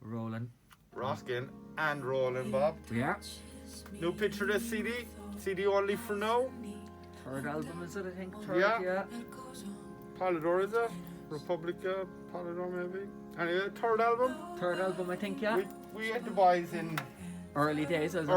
Rolling. Rockin' and rolling, Bob. Yeah. New picture of this CD. CD only for now. Third album is it, I think? Third, Yeah. Polydor, is it? Republica, Polydor maybe. Anyway, third album. Third album, I think, yeah. We had the boys in Early days. I was on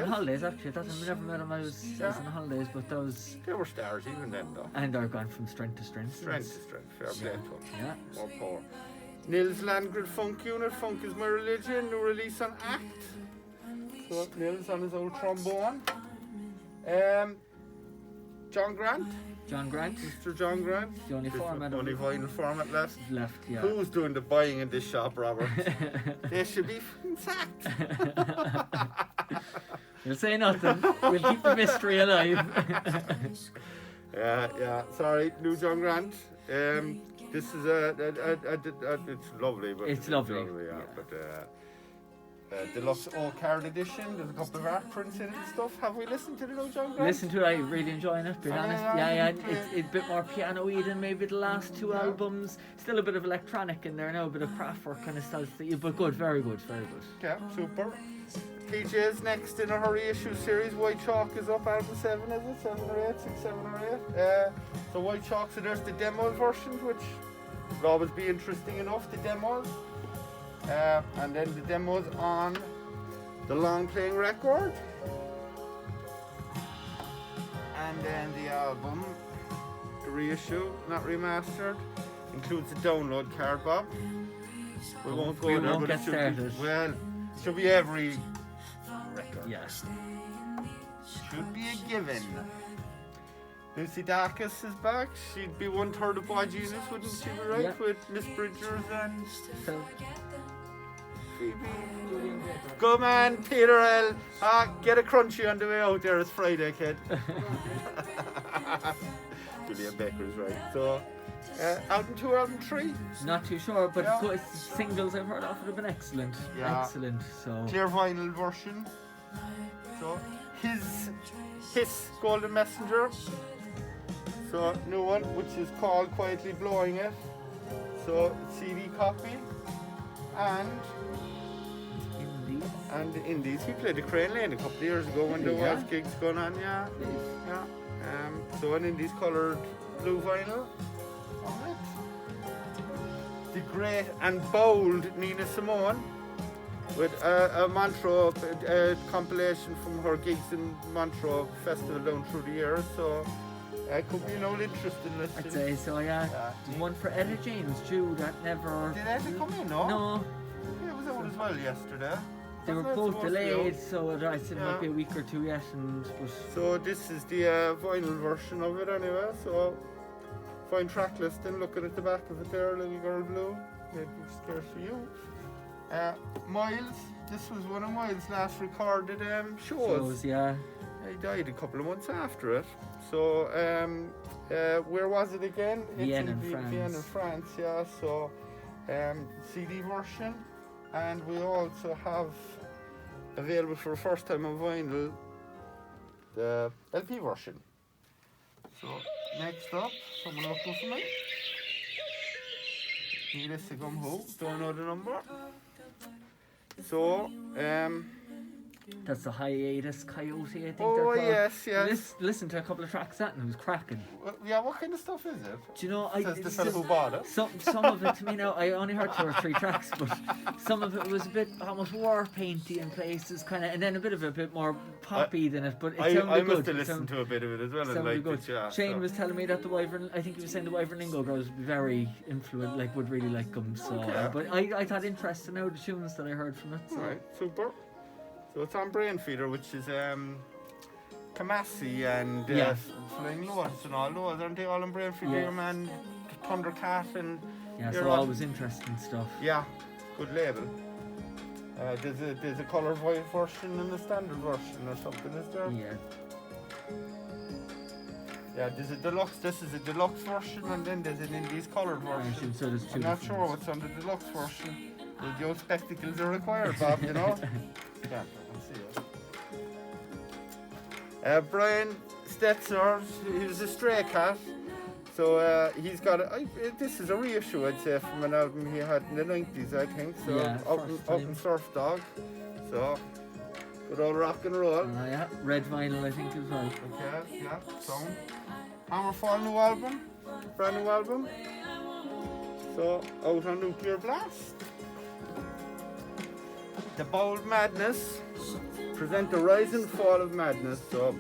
holidays, actually. I never met them. I was on holidays, but those... They were stars even then, though. And they're gone from strength to strength. Strength to strength. Fair play to them. Yeah. More power. Nils Landgren Funk Unit. Funk is my religion. New release on Act. So Nils on his old trombone. John Grant. Mr. John Grant. The only vinyl format left. Yeah. Who's doing the buying in this shop, Robert? They should be sacked. We'll say nothing. We'll keep the mystery alive. Yeah. Sorry, new John Grant. This is it's lovely, but it's lovely. Yeah. But deluxe all-card edition. There's a couple of art prints in it and stuff. Have we listened to the new John Grant? Listen to it. I'm really enjoying it, to be honest. Yeah. It's a bit more piano-y than maybe the last two albums. Still a bit of electronic in there now, a bit of Kraftwerk kind of style, but good, very good. Yeah, super. PJ's next in a hurry issue series. White Chalk is up, album 7, is it? 7 or 8? 6, 7 or 8. So White Chalk, so there's the demo version, which will always be interesting enough, the demos. And then the demos on the long playing record. And then the album, the reissue, not remastered, includes a download card, Bob. We won't go there, but it should be every record. Yes. Should be a given. Lucy Dacus is back. She'd be 1/3 of Boy Jesus, wouldn't she be right? Yeah. With Miss Bridgers and Phoebe. Go man, Peter L. Get a crunchy on the way out there. It's Friday, kid. Julian Becker's right. So, album 2, album 3? Not too sure, but singles I've heard of have been excellent. Yeah. Excellent. So clear vinyl version. So his Golden Messenger. So new one, which is called Quietly Blowing It. So CD copy and the Indies. He played the Crane Lane a couple of years ago when there was gigs going on. Yeah. So an Indies coloured blue vinyl. The great and bold Nina Simone with a Montreux compilation from her gigs in Montreux Festival down through the years. So it could be no interest in listening. I'd say so, yeah. One for Etta James due that never... Did Etta come in, no? No. Yeah, it was out as well yesterday. They were both delayed, so I said it might be a week or two yet. So this is the vinyl version of it anyway, so fine track listing, looking at the back of it there, Little Girl Blue, maybe scarce for you. Miles, this was one of Miles' last recorded shows. Yeah. He died a couple of months after it. So where was it again? Vienna in France, yeah. So CD version, and we also have available for the first time on vinyl the LP version. So next up, someone local for me. Need this to come home. Don't know the number. So that's the Hiatus Coyote, I think. Oh yes. Listen to a couple of tracks that and it was cracking. Yeah, what kind of stuff is it? Do you know? Says the fellow who bought it. Some of it to me now, I only heard 2 or 3 tracks, but some of it was a bit almost war painty in places, kind of, and then a bit more poppy than it. But it sounded good. I must have listened to a bit of it as well. Sounded good. Shane was telling me that the Wyvern, I think he was saying the Wyvern Lingo girls very influential, like would really like them. So, but I thought interesting now the tunes that I heard from it. So. All right, super. So it's on Brain Feeder, which is Kamasi and Flying Lotus and all those, aren't they all on Brain Feeder? Your man Thundercat and... Yeah, so always interesting stuff. Yeah, good label. There's a colour white version and a standard version or something, is there? Yeah. Yeah, there's a deluxe, this is a deluxe version and then there's an Indies coloured version. So there's 2 I'm not sure what's on the deluxe version. The old spectacles are required, Bob, you know? Yeah, I can see it. Brian Stetzer, he was a stray cat. So he's got this is a reissue, I'd say, from an album he had in the 90s, I think. So Yeah, out in Surf Dog. So good old rock and roll. Yeah, red vinyl I think as well. Okay, yeah, sound. Hammerfall new album, brand new album. So out on Nuclear Blast. The Bold Madness present the rise and fall of madness. So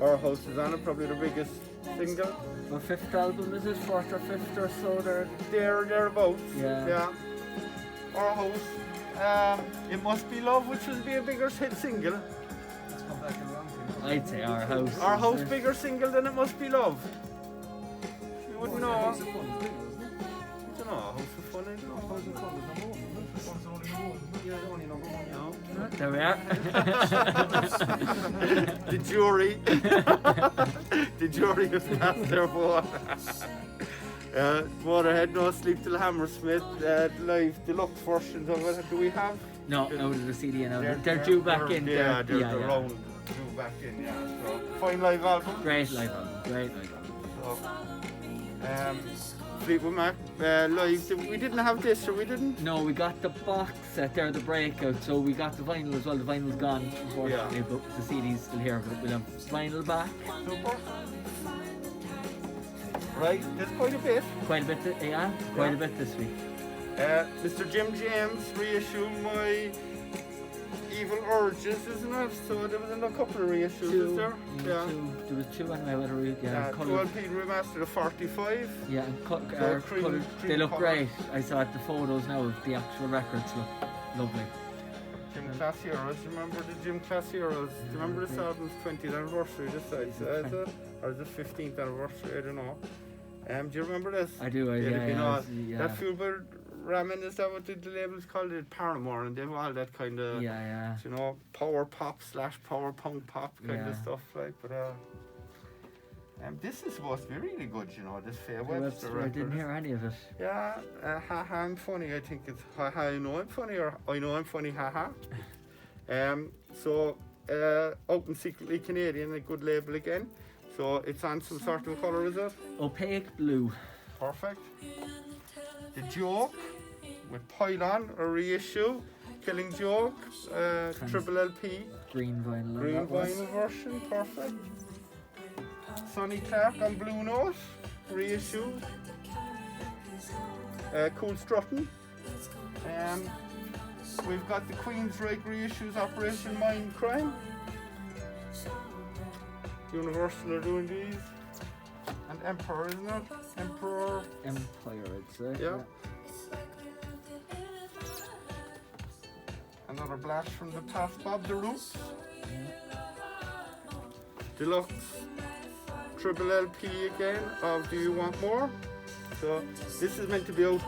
Our House is on it, probably the biggest single. The fifth album is it? Fourth or fifth or so? Thereabouts. Yeah. Our House. It Must Be Love, which will be a bigger hit single. Let's come back and wrong. I'd say Our House. Our House bigger single than It Must Be Love. You wouldn't know. House of Fun is bigger, isn't it? I don't know. House of Fun, I don't know. House of Fun is number one. House of Fun's only number one. Yeah, the only number one. No. There we are. The jury. The jury has passed their vote. Motorhead, No Sleep Till Hammersmith, live deluxe versions of it. Do we have? No, out of the CD and out. They're due back in. Yeah, they're round due back in. Yeah. So fine live album. Great live album. Great live album. So, Fleetwood Mac live. We didn't have this, or we didn't. No, we got the box set there, the breakout. So we got the vinyl as well. The vinyl's gone, unfortunately, but the CD's still here. But we'll have vinyl back. Super. Right, there's quite a bit. Quite a bit, quite a bit this week. Mr. Jim James reissued My Evil Urges, isn't it? So there was a couple of reissues, is there? Yeah. There was two anyway, whether we coloured. 12p remastered of 45. Yeah, and cream coloured. They look colour. great. I saw the photos now of the actual records look lovely. Jim Class Heroes, you remember the Jim Class Heroes? Do you remember this album's 20th anniversary this side? Is it? Or is it 15th anniversary? I don't know. Do you remember this? I do, yeah. That Fuelbird Ramen, is that what the label's called? It Paramore, and they've all that kind of, you know, power pop / power punk pop kind of stuff, like. But this is supposed to be really good, you know, this Faye Webster record. I didn't hear any of it. Yeah, haha, I'm funny. I think it's haha, I know I'm funny, or I know I'm funny, haha. So Open Secretly Canadian, a good label again. So it's on some sort of colour, is it? Opaque blue. Perfect. The Joke with Pylon, a reissue. Killing Joke, triple LP. Green vinyl. Green vinyl version, perfect. Sonny Clark on Blue Note, reissue. Cool Strutting. We've got the Queensryche reissues, Operation Mind Crime. Universal are doing these. And Emperor, isn't it? Empire, I'd say. Yeah. Another blast from the past, Bob the Roots. Deluxe triple LP again of Do You Want More? So this is meant to be out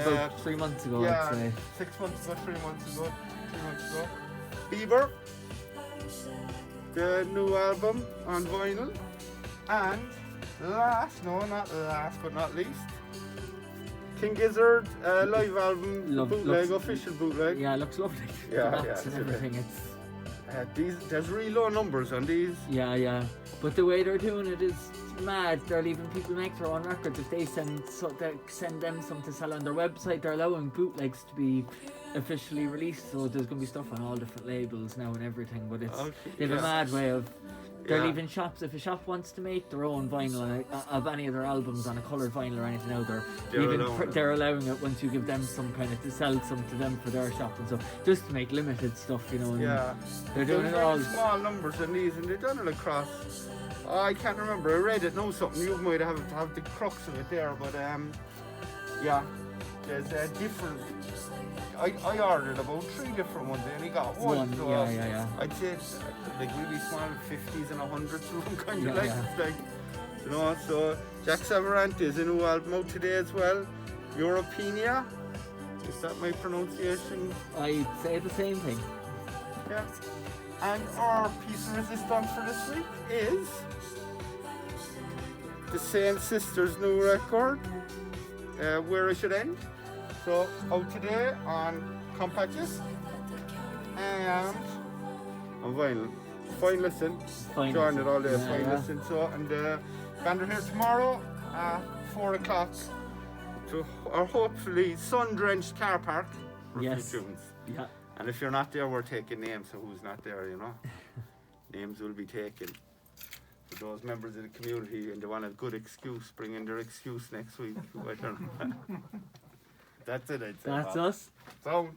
about 3 months ago, I'd say. 6 months ago, 3 months ago. Bieber, the new album on vinyl. And last but not least, King Gizzard live album, official bootleg. Yeah, it looks lovely. Yeah, and everything. There's really low numbers on these. Yeah. But the way they're doing it is mad. They're leaving people make their own records. If they send them some to sell on their website, they're allowing bootlegs to be officially released. So there's going to be stuff on all different labels now and everything. But they've a mad way of. They're leaving shops. If a shop wants to make their own vinyl of any of their albums on a coloured vinyl or anything out there, they're allowing it once you give them some kind of to sell some to them for their shop and stuff, just to make limited stuff, you know. They're doing it all. Small numbers in these, and they've done it across. I can't remember. I read it. Know something. You might have the crux of it there, but there's different. I ordered about 3 different ones. I only got one. So I'd say it's like really small, 50s and 100s, kind of like, you know. So Jack Savarant is a new album out today as well. Europenia. Is that my pronunciation? I'd say the same thing. Yeah. And our piece of resistance for this week is the Same Sisters' new record, Where I Should End. So out today on compact disc and on vinyl. Fine listen. Enjoying it all day. Fine listen. So and band are here tomorrow at 4 o'clock to our hopefully sun-drenched car park for a Yes. few tunes. Yeah. And if you're not there, we're taking names, so who's not there, you know? Names will be taken. For those members of the community and they want a good excuse, bring in their excuse next week. I don't know. That's it, I'd say. That's Bob. us. So,